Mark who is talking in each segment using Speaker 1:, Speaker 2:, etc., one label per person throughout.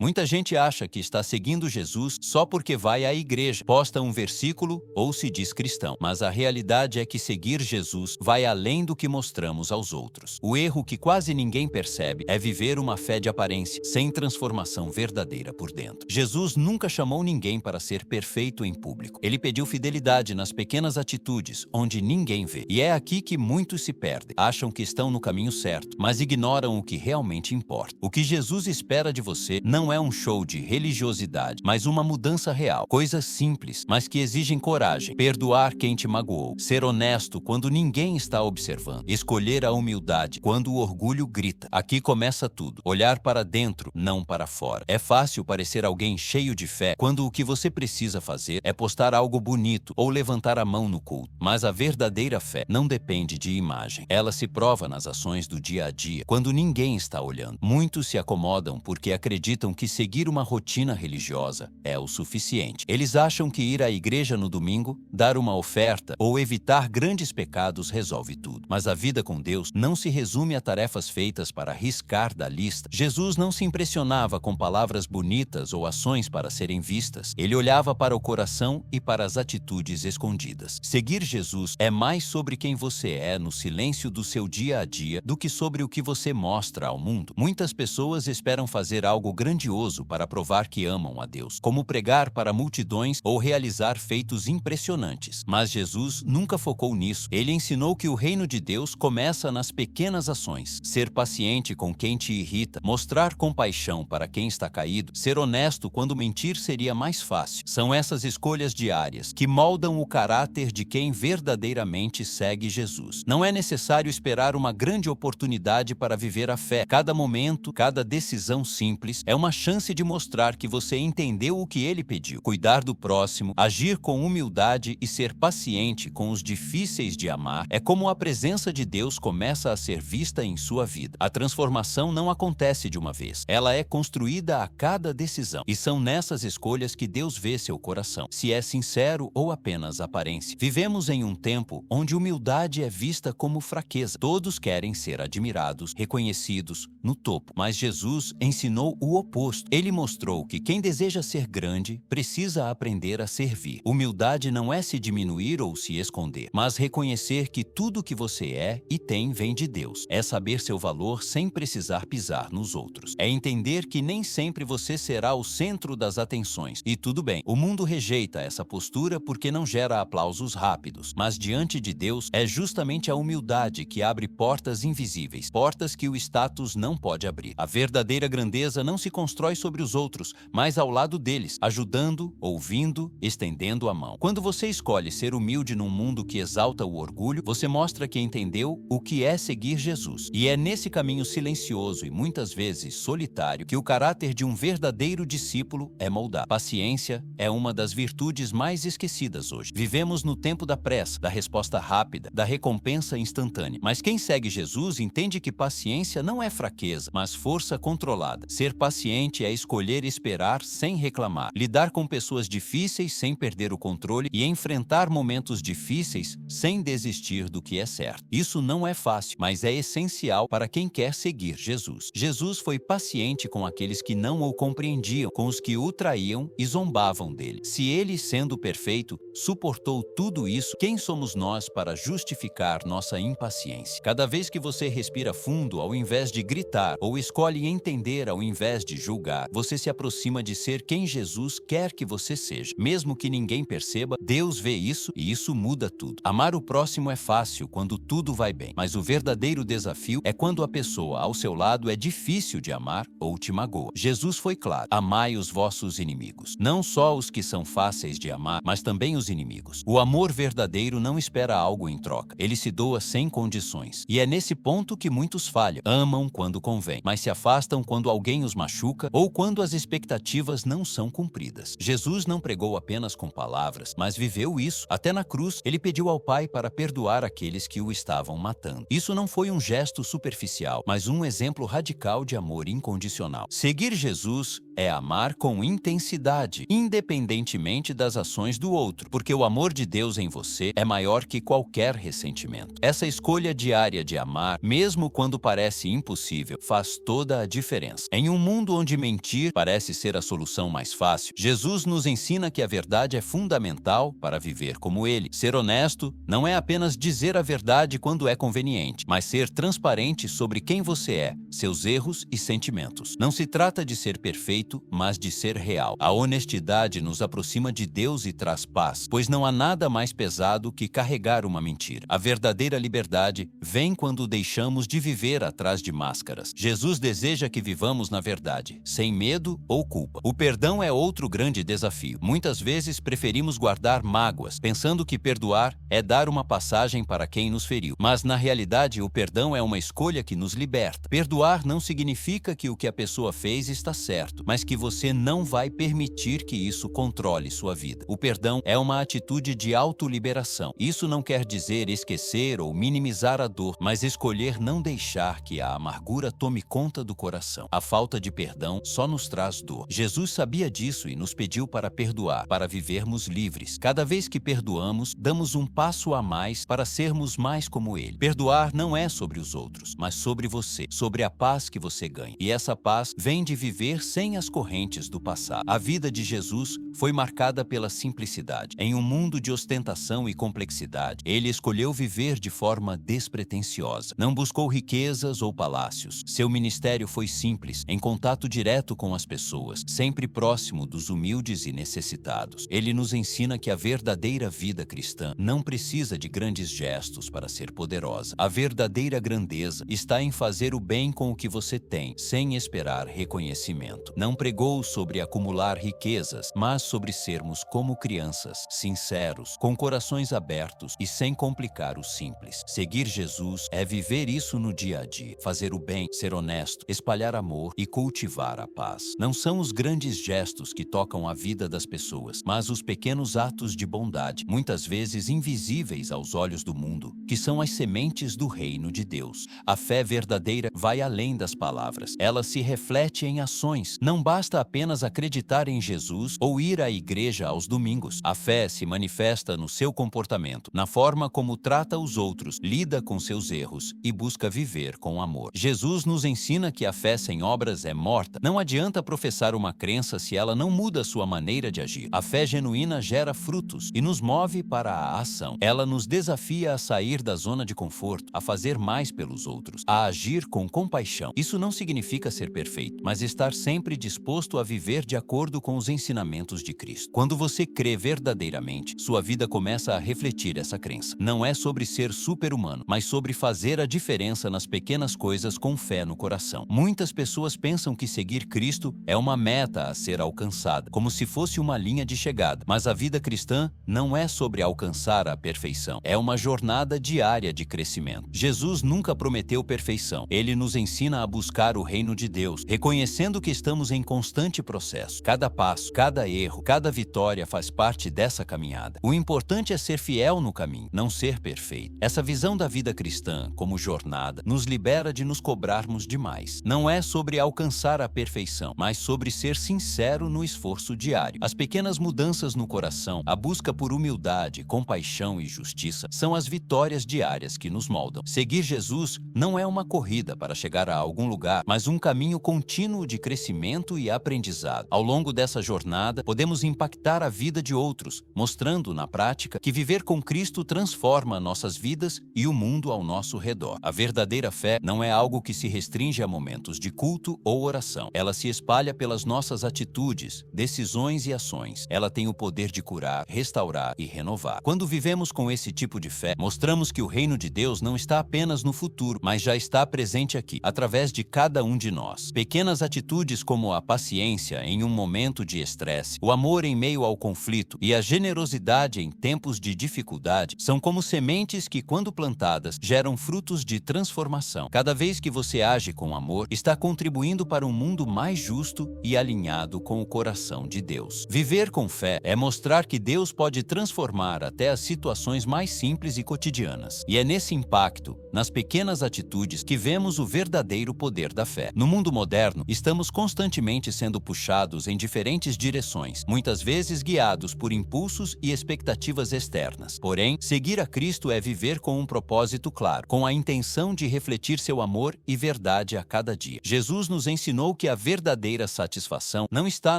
Speaker 1: Muita gente acha que está seguindo Jesus só porque vai à igreja, posta um versículo ou se diz cristão. Mas a realidade é que seguir Jesus vai além do que mostramos aos outros. O erro que quase ninguém percebe é viver uma fé de aparência, sem transformação verdadeira por dentro. Jesus nunca chamou ninguém para ser perfeito em público. Ele pediu fidelidade nas pequenas atitudes, onde ninguém vê. E é aqui que muitos se perdem. Acham que estão no caminho certo, mas ignoram o que realmente importa. O que Jesus espera de você não é um show de religiosidade, mas uma mudança real. Coisas simples, mas que exigem coragem. Perdoar quem te magoou. Ser honesto quando ninguém está observando. Escolher a humildade quando o orgulho grita. Aqui começa tudo. Olhar para dentro, não para fora. É fácil parecer alguém cheio de fé quando o que você precisa fazer é postar algo bonito ou levantar a mão no culto. Mas a verdadeira fé não depende de imagem. Ela se prova nas ações do dia a dia, quando ninguém está olhando. Muitos se acomodam porque acreditam que seguir uma rotina religiosa é o suficiente. Eles acham que ir à igreja no domingo, dar uma oferta ou evitar grandes pecados resolve tudo. Mas a vida com Deus não se resume a tarefas feitas para riscar da lista. Jesus não se impressionava com palavras bonitas ou ações para serem vistas. Ele olhava para o coração e para as atitudes escondidas. Seguir Jesus é mais sobre quem você é no silêncio do seu dia a dia do que sobre o que você mostra ao mundo. Muitas pessoas esperam fazer algo grandioso para provar que amam a Deus, como pregar para multidões ou realizar feitos impressionantes. Mas Jesus nunca focou nisso. Ele ensinou que o reino de Deus começa nas pequenas ações. Ser paciente com quem te irrita, mostrar compaixão para quem está caído, ser honesto quando mentir seria mais fácil. São essas escolhas diárias que moldam o caráter de quem verdadeiramente segue Jesus. Não é necessário esperar uma grande oportunidade para viver a fé. Cada momento, cada decisão simples é uma chance de mostrar que você entendeu o que ele pediu. Cuidar do próximo, agir com humildade e ser paciente com os difíceis de amar é como a presença de Deus começa a ser vista em sua vida. A transformação não acontece de uma vez. Ela é construída a cada decisão. E são nessas escolhas que Deus vê seu coração, se é sincero ou apenas aparência. Vivemos em um tempo onde humildade é vista como fraqueza. Todos querem ser admirados, reconhecidos, no topo. Mas Jesus ensinou o oposto. Ele mostrou que quem deseja ser grande precisa aprender a servir. Humildade não é se diminuir ou se esconder, mas reconhecer que tudo que você é e tem vem de Deus. É saber seu valor sem precisar pisar nos outros. É entender que nem sempre você será o centro das atenções. E tudo bem, o mundo rejeita essa postura porque não gera aplausos rápidos. Mas diante de Deus, é justamente a humildade que abre portas invisíveis, portas que o status não pode abrir. A verdadeira grandeza não se constrói sobre os outros, mas ao lado deles, ajudando, ouvindo, estendendo a mão. Quando você escolhe ser humilde num mundo que exalta o orgulho, você mostra que entendeu o que é seguir Jesus. E é nesse caminho silencioso e muitas vezes solitário que o caráter de um verdadeiro discípulo é moldado. Paciência é uma das virtudes mais esquecidas hoje. Vivemos no tempo da pressa, da resposta rápida, da recompensa instantânea. Mas quem segue Jesus entende que paciência não é fraqueza, mas força controlada. Ser paciente é escolher esperar sem reclamar, lidar com pessoas difíceis sem perder o controle e enfrentar momentos difíceis sem desistir do que é certo. Isso não é fácil, mas é essencial para quem quer seguir Jesus. Jesus foi paciente com aqueles que não o compreendiam, com os que o traíam e zombavam dele. Se ele, sendo perfeito, suportou tudo isso, quem somos nós para justificar nossa impaciência? Cada vez que você respira fundo, ao invés de gritar, ou escolhe entender ao invés de julgar, você se aproxima de ser quem Jesus quer que você seja. Mesmo que ninguém perceba, Deus vê isso e isso muda tudo. Amar o próximo é fácil quando tudo vai bem, mas o verdadeiro desafio é quando a pessoa ao seu lado é difícil de amar ou te magoa. Jesus foi claro: amai os vossos inimigos. Não só os que são fáceis de amar, mas também os inimigos. O amor verdadeiro não espera algo em troca. Ele se doa sem condições. E é nesse ponto que muitos falham. Amam quando convém, mas se afastam quando alguém os machuca ou quando as expectativas não são cumpridas. Jesus não pregou apenas com palavras, mas viveu isso. Até na cruz, ele pediu ao Pai para perdoar aqueles que o estavam matando. Isso não foi um gesto superficial, mas um exemplo radical de amor incondicional. Seguir Jesus é amar com intensidade, independentemente das ações do outro, porque o amor de Deus em você é maior que qualquer ressentimento. Essa escolha diária de amar, mesmo quando parece impossível, faz toda a diferença. Em um mundo onde mentir parece ser a solução mais fácil, Jesus nos ensina que a verdade é fundamental para viver como Ele. Ser honesto não é apenas dizer a verdade quando é conveniente, mas ser transparente sobre quem você é, seus erros e sentimentos. Não se trata de ser perfeito, mas de ser real. A honestidade nos aproxima de Deus e traz paz, pois não há nada mais pesado que carregar uma mentira. A verdadeira liberdade vem quando deixamos de viver atrás de máscaras. Jesus deseja que vivamos na verdade, sem medo ou culpa. O perdão é outro grande desafio. Muitas vezes preferimos guardar mágoas, pensando que perdoar é dar uma passagem para quem nos feriu. Mas, na realidade, o perdão é uma escolha que nos liberta. Perdoar não significa que o que a pessoa fez está certo, mas que você não vai permitir que isso controle sua vida. O perdão é uma atitude de autoliberação. Isso não quer dizer esquecer ou minimizar a dor, mas escolher não deixar que a amargura tome conta do coração. A falta de perdão só nos traz dor. Jesus sabia disso e nos pediu para perdoar, para vivermos livres. Cada vez que perdoamos, damos um passo a mais para sermos mais como Ele. Perdoar não é sobre os outros, mas sobre você, sobre a paz que você ganha. E essa paz vem de viver sem as correntes do passado. A vida de Jesus foi marcada pela simplicidade. Em um mundo de ostentação e complexidade, Ele escolheu viver de forma despretensiosa. Não buscou riquezas ou palácios. Seu ministério foi simples, em contato direto com as pessoas, sempre próximo dos humildes e necessitados. Ele nos ensina que a verdadeira vida cristã não precisa de grandes gestos para ser poderosa. A verdadeira grandeza está em fazer o bem com o que você tem, sem esperar reconhecimento. Não pregou sobre acumular riquezas, mas sobre sermos como crianças, sinceros, com corações abertos e sem complicar o simples. Seguir Jesus é viver isso no dia a dia, fazer o bem, ser honesto, espalhar amor e cultivar a paz. Não são os grandes gestos que tocam a vida das pessoas, mas os pequenos atos de bondade, muitas vezes invisíveis aos olhos do mundo, que são as sementes do reino de Deus. A fé verdadeira vai além das palavras. Ela se reflete em ações. Não basta apenas acreditar em Jesus ou ir à igreja aos domingos. A fé se manifesta no seu comportamento, na forma como trata os outros, lida com seus erros e busca viver com amor. Jesus nos ensina que a fé sem obras é morta. Não adianta professar uma crença se ela não muda sua maneira de agir. A fé genuína gera frutos e nos move para a ação. Ela nos desafia a sair da zona de conforto, a fazer mais pelos outros, a agir com compaixão. Isso não significa ser perfeito, mas estar sempre disposto a viver de acordo com os ensinamentos de Cristo. Quando você crê verdadeiramente, sua vida começa a refletir essa crença. Não é sobre ser super-humano, mas sobre fazer a diferença nas pequenas coisas com fé no coração. Muitas pessoas pensam que seguir Cristo é uma meta a ser alcançada, como se fosse uma linha de chegada. Mas a vida cristã não é sobre alcançar a perfeição. É uma jornada diária de crescimento. Jesus nunca prometeu perfeição. Ele nos ensina a buscar o reino de Deus, reconhecendo que estamos em constante processo. Cada passo, cada erro, cada vitória faz parte dessa caminhada. O importante é ser fiel no caminho, não ser perfeito. Essa visão da vida cristã, como jornada, nos libera de nos cobrarmos demais. Não é sobre alcançar a perfeição, mas sobre ser sincero no esforço diário. As pequenas mudanças no coração, a busca por humildade, compaixão e justiça são as vitórias diárias que nos moldam. Seguir Jesus não é uma corrida para chegar a algum lugar, mas um caminho contínuo de crescimento e aprendizado. Ao longo dessa jornada, podemos impactar a vida de outros, mostrando na prática que viver com Cristo transforma nossas vidas e o mundo ao nosso redor. A verdadeira fé não é algo que se restringe a momentos de culto ou oração. Ela se espalha pelas nossas atitudes, decisões e ações. Ela tem o poder de curar, restaurar e renovar. Quando vivemos com esse tipo de fé, mostramos que o reino de Deus não está apenas no futuro, mas já está presente aqui, através de cada um de nós. Pequenas atitudes como a paciência em um momento de estresse, o amor em meio ao conflito e a generosidade em tempos de dificuldade são como sementes que, quando plantadas, geram frutos de transformação. Cada vez que você age com amor, está contribuindo para um mundo mais justo e alinhado com o coração de Deus. Viver com fé é mostrar que Deus pode transformar até as situações mais simples e cotidianas. E é nesse impacto, nas pequenas atitudes, que vemos o verdadeiro poder da fé. No mundo moderno, estamos constantemente sendo puxados em diferentes direções, muitas vezes guiados por impulsos e expectativas externas. Porém, seguir a Cristo é viver com um propósito claro, com a intenção de refletir seu amor e verdade a cada dia. Jesus nos ensinou mostrou que a verdadeira satisfação não está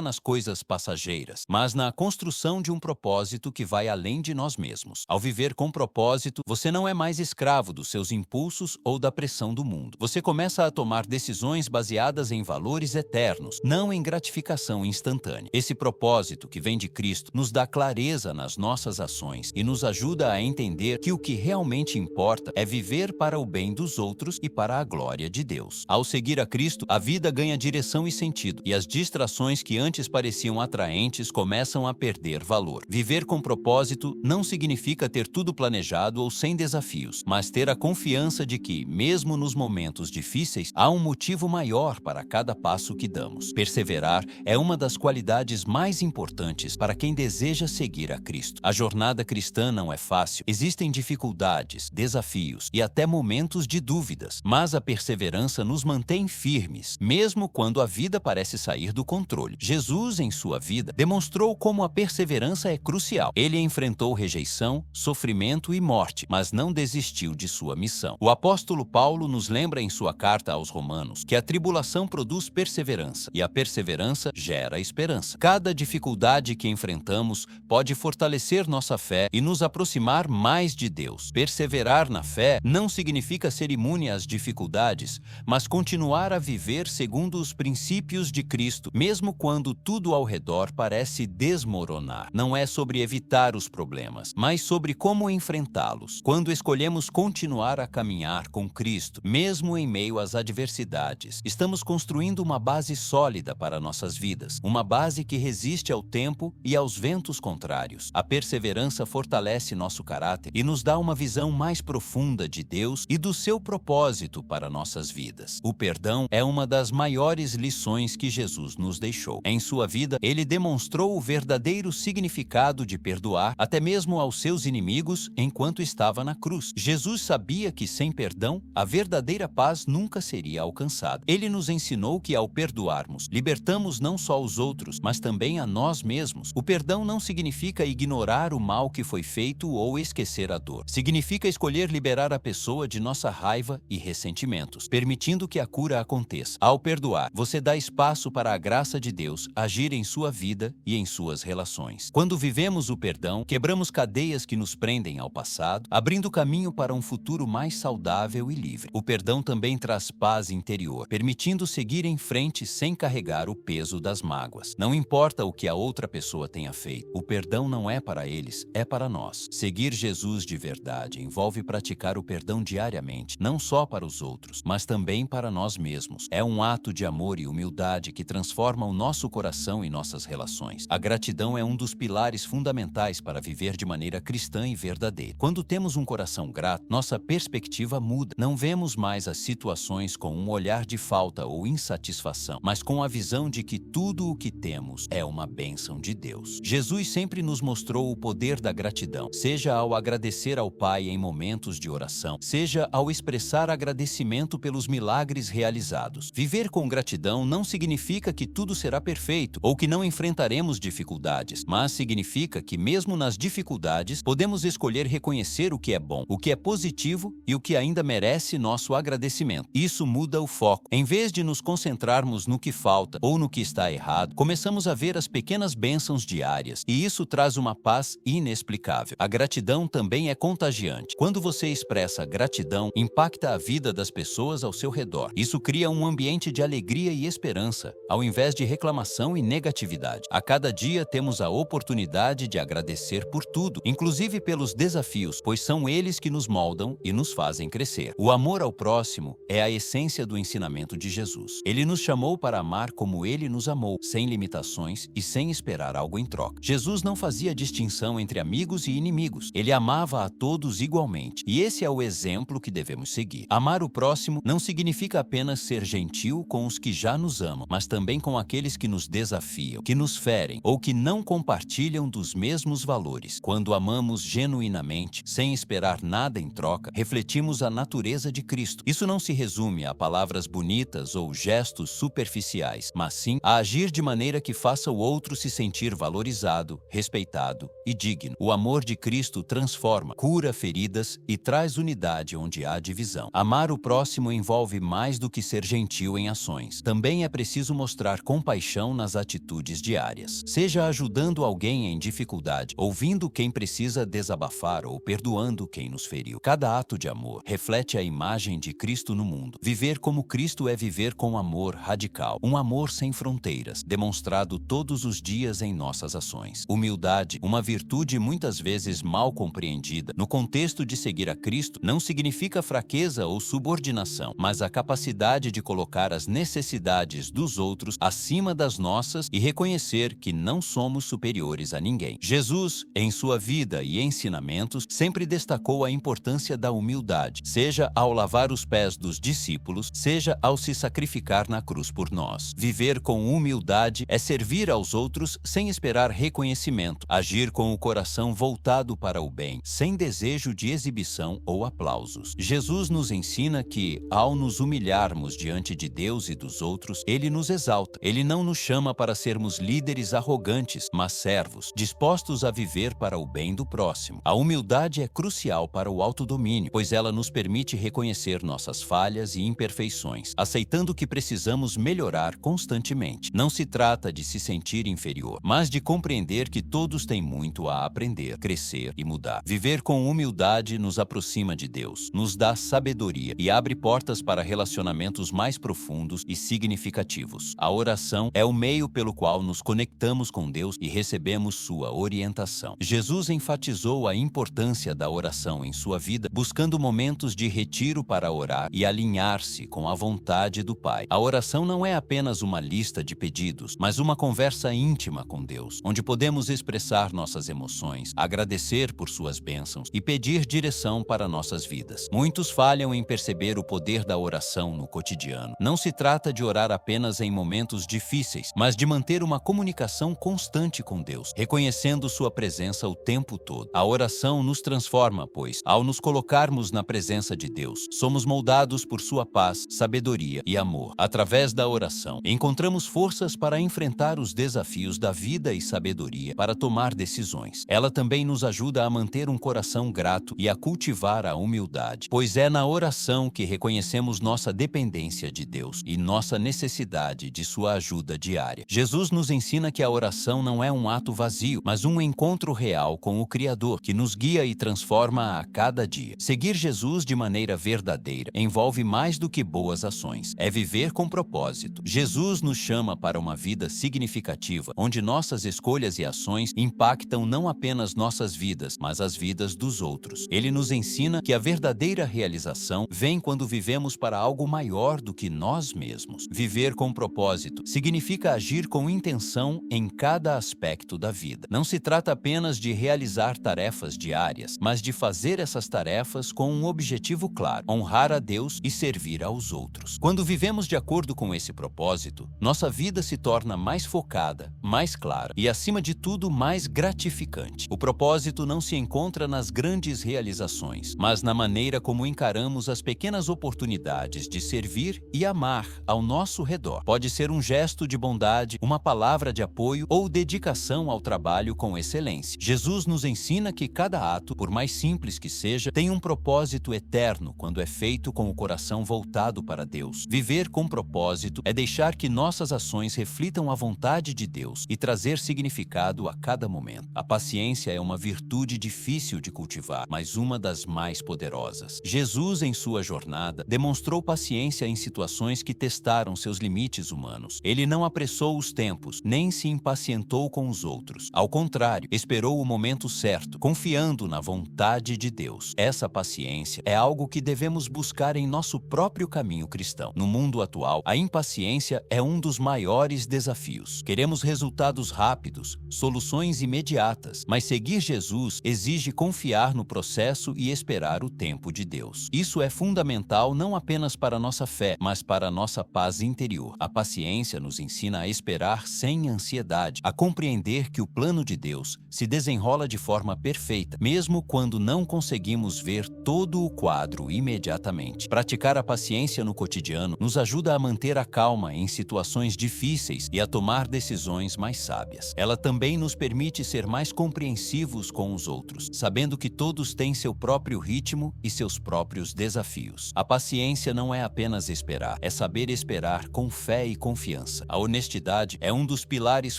Speaker 1: nas coisas passageiras, mas na construção de um propósito que vai além de nós mesmos. Ao viver com propósito, você não é mais escravo dos seus impulsos ou da pressão do mundo. Você começa a tomar decisões baseadas em valores eternos, não em gratificação instantânea. Esse propósito que vem de Cristo nos dá clareza nas nossas ações e nos ajuda a entender que o que realmente importa é viver para o bem dos outros e para a glória de Deus. Ao seguir a Cristo, a vida ganha direção e sentido, e as distrações que antes pareciam atraentes começam a perder valor. Viver com propósito não significa ter tudo planejado ou sem desafios, mas ter a confiança de que, mesmo nos momentos difíceis, há um motivo maior para cada passo que damos. Perseverar é uma das qualidades mais importantes para quem deseja seguir a Cristo. A jornada cristã não é fácil, existem dificuldades, desafios e até momentos de dúvidas, mas a perseverança nos mantém firmes, mesmo quando a vida parece sair do controle. Jesus, em sua vida, demonstrou como a perseverança é crucial. Ele enfrentou rejeição, sofrimento e morte, mas não desistiu de sua missão. O apóstolo Paulo nos lembra em sua carta aos Romanos que a tribulação produz perseverança e a perseverança gera esperança. Cada dificuldade que enfrentamos pode fortalecer nossa fé e nos aproximar mais de Deus. Perseverar na fé não significa ser imune às dificuldades, mas continuar a viver segundo os princípios de Cristo, mesmo quando tudo ao redor parece desmoronar. Não é sobre evitar os problemas, mas sobre como enfrentá-los. Quando escolhemos continuar a caminhar com Cristo, mesmo em meio às adversidades, estamos construindo uma base sólida para nossas vidas, uma base que resiste ao tempo e aos ventos contrários. A perseverança fortalece nosso caráter e nos dá uma visão mais profunda de Deus e do seu propósito para nossas vidas. O perdão é uma das maiores lições que Jesus nos deixou. Em sua vida, ele demonstrou o verdadeiro significado de perdoar até mesmo aos seus inimigos enquanto estava na cruz. Jesus sabia que sem perdão, a verdadeira paz nunca seria alcançada. Ele nos ensinou que ao perdoarmos, libertamos não só os outros, mas também a nós mesmos. O perdão não significa ignorar o mal que foi feito ou esquecer a dor. Significa escolher liberar a pessoa de nossa raiva e ressentimentos, permitindo que a cura aconteça. Ao perdoar, você dá espaço para a graça de Deus agir em sua vida e em suas relações. Quando vivemos o perdão, quebramos cadeias que nos prendem ao passado, abrindo caminho para um futuro mais saudável e livre. O perdão também traz paz interior, permitindo seguir em frente sem carregar o peso das mágoas. Não importa o que a outra pessoa tenha feito, o perdão não é para eles, é para nós. Seguir Jesus de verdade envolve praticar o perdão diariamente, não só para os outros, mas também para nós mesmos. É um ato de amor e humildade que transforma o nosso coração e nossas relações. A gratidão é um dos pilares fundamentais para viver de maneira cristã e verdadeira. Quando temos um coração grato, nossa perspectiva muda. Não vemos mais as situações com um olhar de falta ou insatisfação, mas com a visão de que tudo o que temos é uma bênção de Deus. Jesus sempre nos mostrou o poder da gratidão, seja ao agradecer ao Pai em momentos de oração, seja ao expressar agradecimento pelos milagres realizados. Viver com gratidão não significa que tudo será perfeito ou que não enfrentaremos dificuldades, mas significa que mesmo nas dificuldades podemos escolher reconhecer o que é bom, o que é positivo e o que ainda merece nosso agradecimento. Isso muda o foco. Em vez de nos concentrarmos no que falta ou no que está errado, começamos a ver as pequenas bênçãos diárias, e isso traz uma paz inexplicável. A gratidão também é contagiante. Quando você expressa gratidão, impacta a vida das pessoas ao seu redor. Isso cria um ambiente de alegria e esperança, ao invés de reclamação e negatividade. A cada dia temos a oportunidade de agradecer por tudo, inclusive pelos desafios, pois são eles que nos moldam e nos fazem crescer. O amor ao próximo é a essência do ensinamento de Jesus. Ele nos chamou para amar como ele nos amou, sem limitações e sem esperar algo em troca. Jesus não fazia distinção entre amigos e inimigos. Ele amava a todos igualmente. E esse é o exemplo que devemos seguir. Amar o próximo não significa apenas ser gentil com os que já nos amam, mas também com aqueles que nos desafiam, que nos ferem ou que não compartilham dos mesmos valores. Quando amamos genuinamente, sem esperar nada em troca, refletimos a natureza de Cristo. Isso não se resume a palavras bonitas ou gestos superficiais, mas sim a agir de maneira que faça o outro se sentir valorizado, respeitado e digno. O amor de Cristo transforma, cura feridas e traz unidade onde há divisão. Amar o próximo envolve mais do que ser gentil em ações. situações. Também é preciso mostrar compaixão nas atitudes diárias. Seja ajudando alguém em dificuldade, ouvindo quem precisa desabafar ou perdoando quem nos feriu. Cada ato de amor reflete a imagem de Cristo no mundo. Viver como Cristo é viver com amor radical, um amor sem fronteiras, demonstrado todos os dias em nossas ações. Humildade, uma virtude muitas vezes mal compreendida, no contexto de seguir a Cristo, não significa fraqueza ou subordinação, mas a capacidade de colocar as necessidades dos outros acima das nossas e reconhecer que não somos superiores a ninguém. Jesus, em sua vida e ensinamentos, sempre destacou a importância da humildade, seja ao lavar os pés dos discípulos, seja ao se sacrificar na cruz por nós. Viver com humildade é servir aos outros sem esperar reconhecimento, agir com o coração voltado para o bem, sem desejo de exibição ou aplausos. Jesus nos ensina que, ao nos humilharmos diante de Deus e dos outros, Ele nos exalta. Ele não nos chama para sermos líderes arrogantes, mas servos, dispostos a viver para o bem do próximo. A humildade é crucial para o autodomínio, pois ela nos permite reconhecer nossas falhas e imperfeições, aceitando que precisamos melhorar constantemente. Não se trata de se sentir inferior, mas de compreender que todos têm muito a aprender, crescer e mudar. Viver com humildade nos aproxima de Deus, nos dá sabedoria e abre portas para relacionamentos mais profundos e significativos. A oração é o meio pelo qual nos conectamos com Deus e recebemos sua orientação. Jesus enfatizou a importância da oração em sua vida, buscando momentos de retiro para orar e alinhar-se com a vontade do Pai. A oração não é apenas uma lista de pedidos, mas uma conversa íntima com Deus, onde podemos expressar nossas emoções, agradecer por suas bênçãos e pedir direção para nossas vidas. Muitos falham em perceber o poder da oração no cotidiano. Não se trata de orar apenas em momentos difíceis, mas de manter uma comunicação constante com Deus, reconhecendo sua presença o tempo todo. A oração nos transforma, pois, ao nos colocarmos na presença de Deus, somos moldados por sua paz, sabedoria e amor. Através da oração, encontramos forças para enfrentar os desafios da vida e sabedoria para tomar decisões. Ela também nos ajuda a manter um coração grato e a cultivar a humildade, pois é na oração que reconhecemos nossa dependência de Deus e nossa necessidade de sua ajuda diária. Jesus nos ensina que a oração não é um ato vazio, mas um encontro real com o Criador, que nos guia e transforma a cada dia. Seguir Jesus de maneira verdadeira envolve mais do que boas ações. É viver com propósito. Jesus nos chama para uma vida significativa, onde nossas escolhas e ações impactam não apenas nossas vidas, mas as vidas dos outros. Ele nos ensina que a verdadeira realização vem quando vivemos para algo maior do que nós mesmos. Viver com propósito significa agir com intenção em cada aspecto da vida. Não se trata apenas de realizar tarefas diárias, mas de fazer essas tarefas com um objetivo claro: honrar a Deus e servir aos outros. Quando vivemos de acordo com esse propósito, nossa vida se torna mais focada, mais clara e, acima de tudo, mais gratificante. O propósito não se encontra nas grandes realizações, mas na maneira como encaramos as pequenas oportunidades de servir e amar ao nosso redor. Pode ser um gesto de bondade, uma palavra de apoio ou dedicação ao trabalho com excelência. Jesus nos ensina que cada ato, por mais simples que seja, tem um propósito eterno quando é feito com o coração voltado para Deus. Viver com propósito é deixar que nossas ações reflitam a vontade de Deus e trazer significado a cada momento. A paciência é uma virtude difícil de cultivar, mas uma das mais poderosas. Jesus, em sua jornada, demonstrou paciência em situações que testaram seus limites humanos. Ele não apressou os tempos, nem se impacientou com os outros. Ao contrário, esperou o momento certo, confiando na vontade de Deus. Essa paciência é algo que devemos buscar em nosso próprio caminho cristão. No mundo atual, a impaciência é um dos maiores desafios. Queremos resultados rápidos, soluções imediatas, mas seguir Jesus exige confiar no processo e esperar o tempo de Deus. Isso é fundamental não apenas para nossa fé, mas para nossa paz interior. A paciência nos ensina a esperar sem ansiedade, a compreender que o plano de Deus se desenrola de forma perfeita, mesmo quando não conseguimos ver todo o quadro imediatamente. Praticar a paciência no cotidiano nos ajuda a manter a calma em situações difíceis e a tomar decisões mais sábias. Ela também nos permite ser mais compreensivos com os outros, sabendo que todos têm seu próprio ritmo e seus próprios desafios. A paciência não é apenas esperar, é saber esperar com fé e confiança. A honestidade é um dos pilares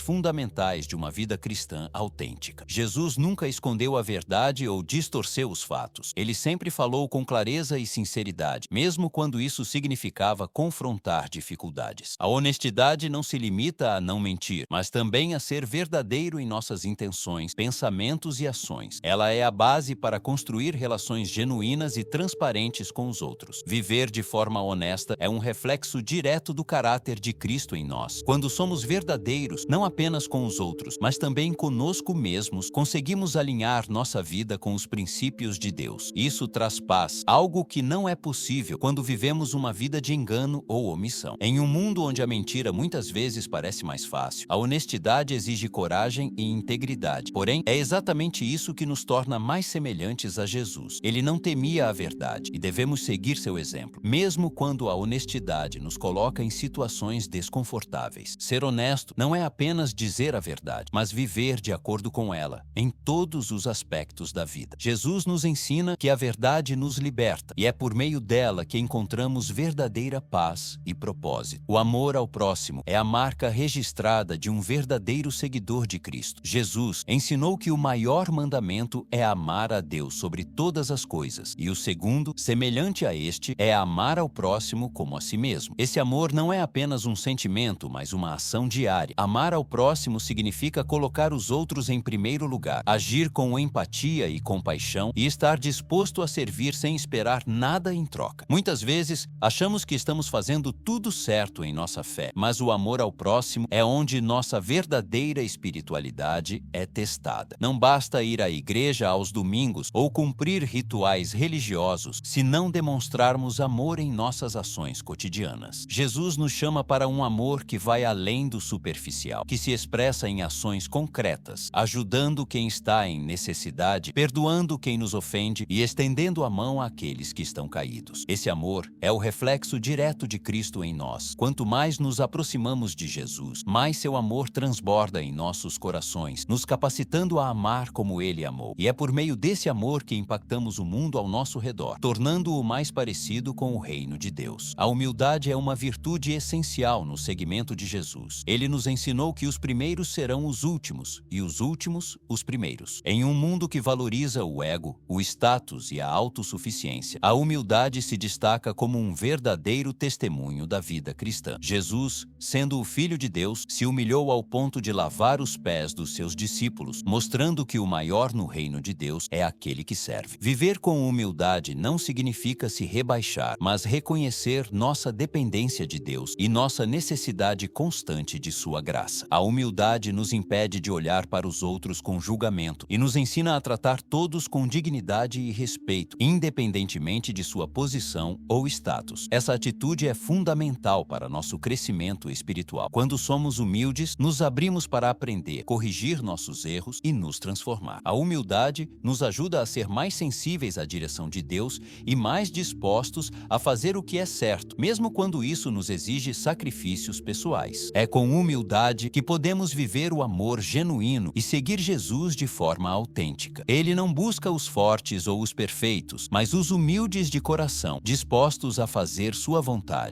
Speaker 1: fundamentais de uma vida cristã autêntica. Jesus nunca escondeu a verdade ou distorceu os fatos. Ele sempre falou com clareza e sinceridade, mesmo quando isso significava confrontar dificuldades. A honestidade não se limita a não mentir, mas também a ser verdadeiro em nossas intenções, pensamentos e ações. Ela é a base para construir relações genuínas e transparentes com os outros. Viver de forma honesta é um reflexo direto do caráter de Cristo em nós. Quando somos verdadeiros, não apenas com os outros, mas também conosco mesmos, conseguimos alinhar nossa vida com os princípios de Deus. Isso traz paz, algo que não é possível quando vivemos uma vida de engano ou omissão. Em um mundo onde a mentira muitas vezes parece mais fácil, a honestidade exige coragem e integridade. Porém, é exatamente isso que nos torna mais semelhantes a Jesus. Ele não temia a verdade e devemos seguir seu exemplo, mesmo quando a honestidade nos coloca em situações desconfortáveis. Ser honesto não é apenas dizer a verdade, mas viver de acordo com ela, em todos os aspectos da vida. Jesus nos ensina que a verdade nos liberta e é por meio dela que encontramos verdadeira paz e propósito. O amor ao próximo é a marca registrada de um verdadeiro seguidor de Cristo. Jesus ensinou que o maior mandamento é amar a Deus sobre todas as coisas, e o segundo, semelhante a este, é amar ao próximo como a si mesmo. Esse amor não é apenas um sentimento, mas uma ação diária. Amar ao próximo significa colocar os outros em primeiro lugar, agir com empatia e compaixão e estar disposto a servir sem esperar nada em troca. Muitas vezes, achamos que estamos fazendo tudo certo em nossa fé, mas o amor ao próximo é onde nossa verdadeira espiritualidade é testada. Não basta ir à igreja aos domingos ou cumprir rituais religiosos se não demonstrarmos amor em nossas ações cotidianas. Jesus nos chama para um amor que vai além do superficial, que se expressa em ações concretas, ajudando quem está em necessidade, perdoando quem nos ofende e estendendo a mão àqueles que estão caídos. Esse amor é o reflexo direto de Cristo em nós. Quanto mais nos aproximamos de Jesus, mais seu amor transborda em nossos corações, nos capacitando a amar como Ele amou. E é por meio desse amor que impactamos o mundo ao nosso redor, tornando-o mais parecido com o reino de Deus. A humildade é uma virtude essencial no seguimento de Jesus. Ele nos ensinou que os primeiros serão os últimos e os últimos os primeiros. Em um mundo que valoriza o ego, o status e a autossuficiência, a humildade se destaca como um verdadeiro testemunho da vida cristã. Jesus, sendo o Filho de Deus, se humilhou ao ponto de lavar os pés dos seus discípulos, mostrando que o maior no reino de Deus é aquele que serve. Viver com humildade não significa se rebaixar, mas reconhecer nossa dependência de Deus e nossa necessidade constante de sua graça. A humildade nos impede de olhar para os outros com julgamento e nos ensina a tratar todos com dignidade e respeito, independentemente de sua posição ou status. Essa atitude é fundamental para nosso crescimento espiritual. Quando somos humildes, nos abrimos para aprender, corrigir nossos erros e nos transformar. A humildade nos ajuda a ser mais sensíveis à direção de Deus e mais dispostos a fazer o que é certo, mesmo quando isso nos exige sacrifícios pessoais. É com humildade que podemos viver o amor genuíno e seguir Jesus de forma autêntica. Ele não busca os fortes ou os perfeitos, mas os humildes de coração, dispostos a fazer sua vontade.